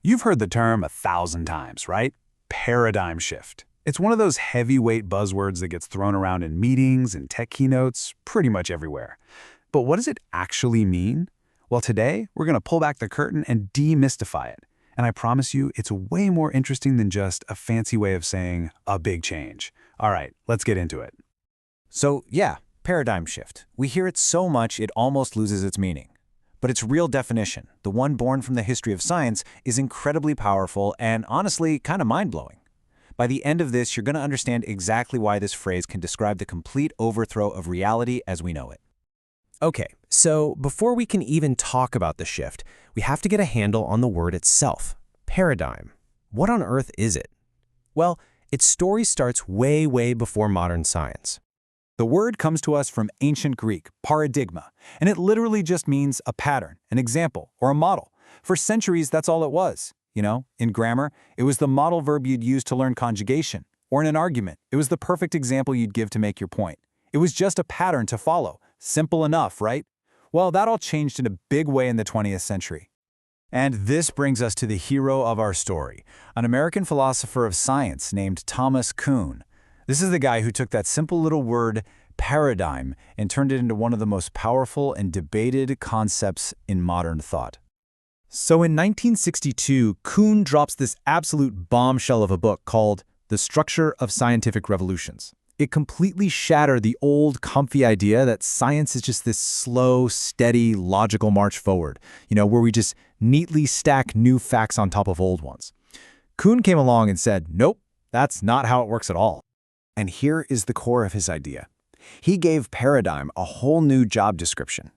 You've heard the term 1,000 times, right? Paradigm shift. It's one of those heavyweight buzzwords that gets thrown around in meetings and tech keynotes pretty much everywhere. But what does it actually mean? Well, today, we're going to pull back the curtain and demystify it. And I promise you, it's way more interesting than just a fancy way of saying a big change. All right, let's get into it. So, yeah, paradigm shift. We hear it so much it almost loses its meaning. But its real definition, the one born from the history of science, is incredibly powerful and honestly kind of mind-blowing. By the end of this, you're going to understand exactly why this phrase can describe the complete overthrow of reality as we know it. Okay, so before we can even talk about the shift, we have to get a handle on the word itself, paradigm. What on earth is it? Well, its story starts way before modern science. The word comes to us from ancient Greek, paradigma, and it literally just means a pattern, an example, or a model. For centuries, that's all it was. In grammar, it was the model verb you'd use to learn conjugation, or in an argument, it was the perfect example you'd give to make your point. It was just a pattern to follow. Simple enough, right? Well, that all changed in a big way in the 20th century. And this brings us to the hero of our story, an American philosopher of science named Thomas Kuhn. This is the guy who took that simple little word, paradigm, and turned it into one of the most powerful and debated concepts in modern thought. So in 1962, Kuhn drops this absolute bombshell of a book called The Structure of Scientific Revolutions. It completely shattered the old, comfy idea that science is just this slow, steady, logical march forward, where we just neatly stack new facts on top of old ones. Kuhn came along and said, nope, that's not how it works at all. And here is the core of his idea. He gave paradigm a whole new job description.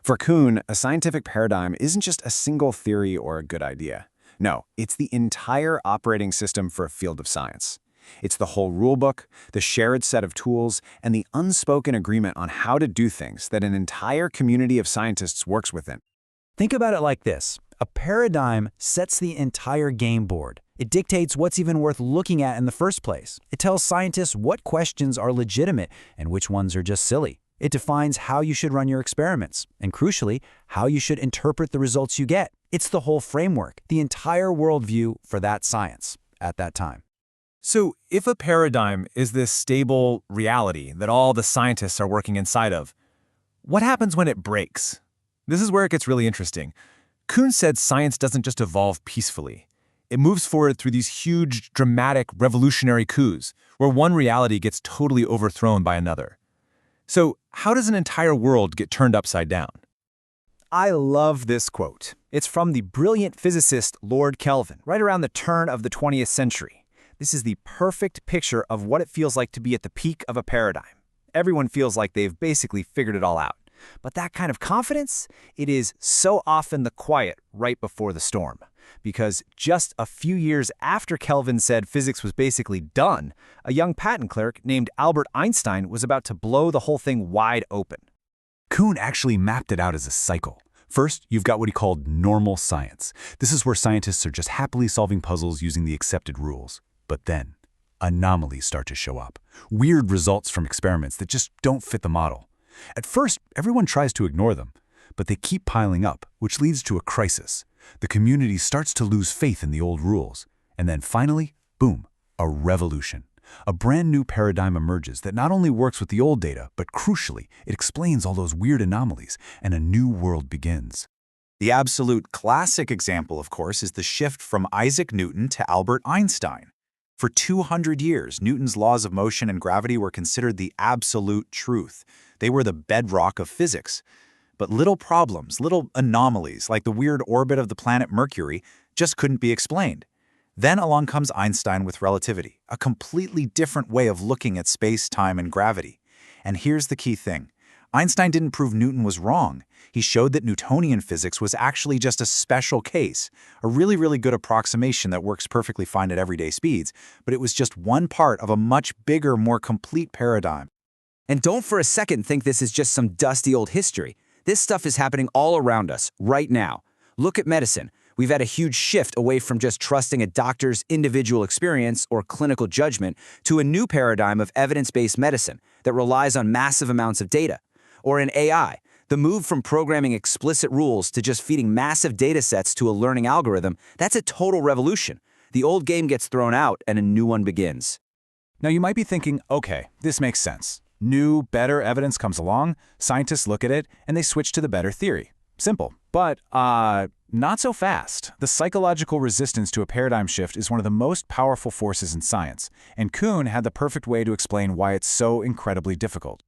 For Kuhn, a scientific paradigm isn't just a single theory or a good idea. No, it's the entire operating system for a field of science. It's the whole rulebook, the shared set of tools, and the unspoken agreement on how to do things that an entire community of scientists works within. Think about it like this. A paradigm sets the entire game board. It dictates what's even worth looking at in the first place. It tells scientists what questions are legitimate and which ones are just silly. It defines how you should run your experiments, and crucially, how you should interpret the results you get. It's the whole framework, the entire worldview for that science at that time. So if a paradigm is this stable reality that all the scientists are working inside of, what happens when it breaks? This is where it gets really interesting. Kuhn said science doesn't just evolve peacefully. It moves forward through these huge, dramatic, revolutionary coups, where one reality gets totally overthrown by another. So how does an entire world get turned upside down? I love this quote. It's from the brilliant physicist Lord Kelvin, right around the turn of the 20th century. This is the perfect picture of what it feels like to be at the peak of a paradigm. Everyone feels like they've basically figured it all out. But that kind of confidence, it is so often the quiet right before the storm. Because just a few years after Kelvin said physics was basically done, a young patent clerk named Albert Einstein was about to blow the whole thing wide open. Kuhn actually mapped it out as a cycle. First, you've got what he called normal science. This is where scientists are just happily solving puzzles using the accepted rules. But then, anomalies start to show up. Weird results from experiments that just don't fit the model. At first, everyone tries to ignore them, but they keep piling up, which leads to a crisis. The community starts to lose faith in the old rules. And then finally, boom, a revolution. A brand new paradigm emerges that not only works with the old data, but crucially, it explains all those weird anomalies, and a new world begins. The absolute classic example, of course, is the shift from Isaac Newton to Albert Einstein. For 200 years, Newton's laws of motion and gravity were considered the absolute truth. They were the bedrock of physics. But little problems, little anomalies, like the weird orbit of the planet Mercury, just couldn't be explained. Then along comes Einstein with relativity, a completely different way of looking at space, time, and gravity. And here's the key thing. Einstein didn't prove Newton was wrong. He showed that Newtonian physics was actually just a special case, a really good approximation that works perfectly fine at everyday speeds, but it was just one part of a much bigger, more complete paradigm. And don't for a second think this is just some dusty old history. This stuff is happening all around us, right now. Look at medicine. We've had a huge shift away from just trusting a doctor's individual experience or clinical judgment to a new paradigm of evidence-based medicine that relies on massive amounts of data. Or in AI, The move from programming explicit rules to just feeding massive data sets to a learning algorithm, that's a total revolution. The old game gets thrown out and a new one begins. Now you might be thinking, okay, this makes sense. New, better evidence comes along, scientists look at it, and they switch to the better theory. Simple. But, not so fast. The psychological resistance to a paradigm shift is one of the most powerful forces in science, and Kuhn had the perfect way to explain why it's so incredibly difficult.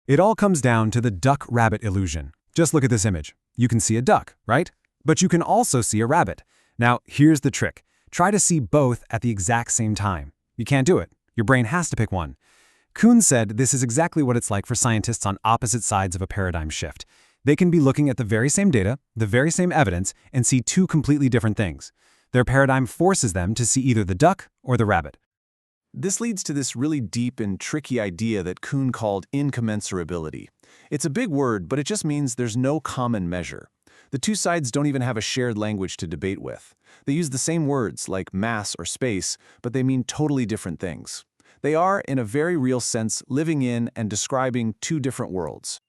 It all comes down to the duck-rabbit illusion. Just look at this image. You can see a duck, right? But you can also see a rabbit. Now, here's the trick. Try to see both at the exact same time. You can't do it. Your brain has to pick one. Kuhn said this is exactly what it's like for scientists on opposite sides of a paradigm shift. They can be looking at the very same data, the very same evidence, and see two completely different things. Their paradigm forces them to see either the duck or the rabbit. This leads to this really deep and tricky idea that Kuhn called incommensurability. It's a big word, but it just means there's no common measure. The two sides don't even have a shared language to debate with. They use the same words, like mass or space, but they mean totally different things. They are, in a very real sense, living in and describing two different worlds.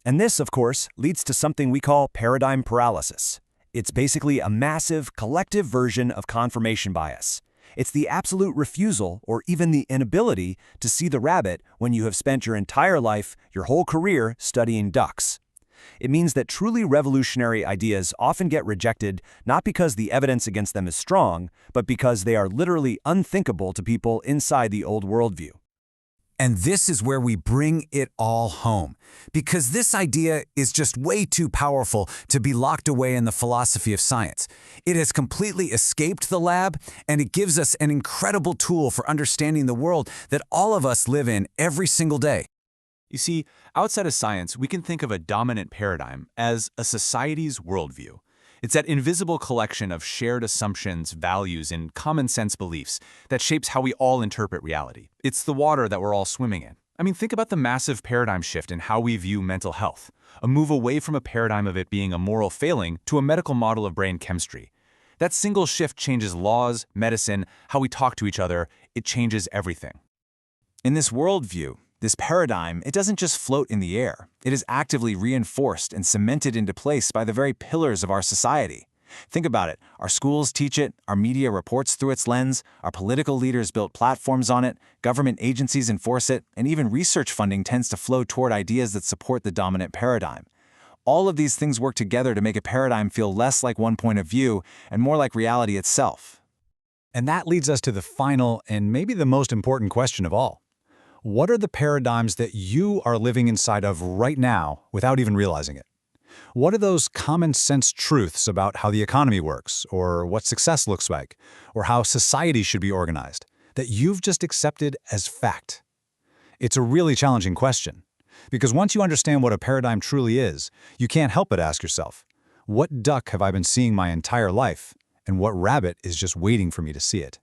And this, of course, leads to something we call paradigm paralysis. It's basically a massive, collective version of confirmation bias. It's the absolute refusal, or even the inability, to see the rabbit when you have spent your entire life, your whole career, studying ducks. It means that truly revolutionary ideas often get rejected not because the evidence against them is strong, but because they are literally unthinkable to people inside the old worldview. And this is where we bring it all home, because this idea is just way too powerful to be locked away in the philosophy of science. It has completely escaped the lab, and it gives us an incredible tool for understanding the world that all of us live in every single day. You see, outside of science, we can think of a dominant paradigm as a society's worldview. It's that invisible collection of shared assumptions, values, and common sense beliefs that shapes how we all interpret reality. It's the water that we're all swimming in. I mean, think about the massive paradigm shift in how we view mental health, a move away from a paradigm of it being a moral failing to a medical model of brain chemistry. That single shift changes laws, medicine, how we talk to each other. It changes everything. In this worldview, this paradigm, it doesn't just float in the air. It is actively reinforced and cemented into place by the very pillars of our society. Think about it. Our schools teach it, our media reports through its lens, our political leaders built platforms on it, government agencies enforce it, and even research funding tends to flow toward ideas that support the dominant paradigm. All of these things work together to make a paradigm feel less like one point of view and more like reality itself. And that leads us to the final and maybe the most important question of all. What are the paradigms that you are living inside of right now without even realizing it? What are those common sense truths about how the economy works, or what success looks like, or how society should be organized, that you've just accepted as fact? It's a really challenging question, because once you understand what a paradigm truly is, you can't help but ask yourself, what duck have I been seeing my entire life, and what rabbit is just waiting for me to see it?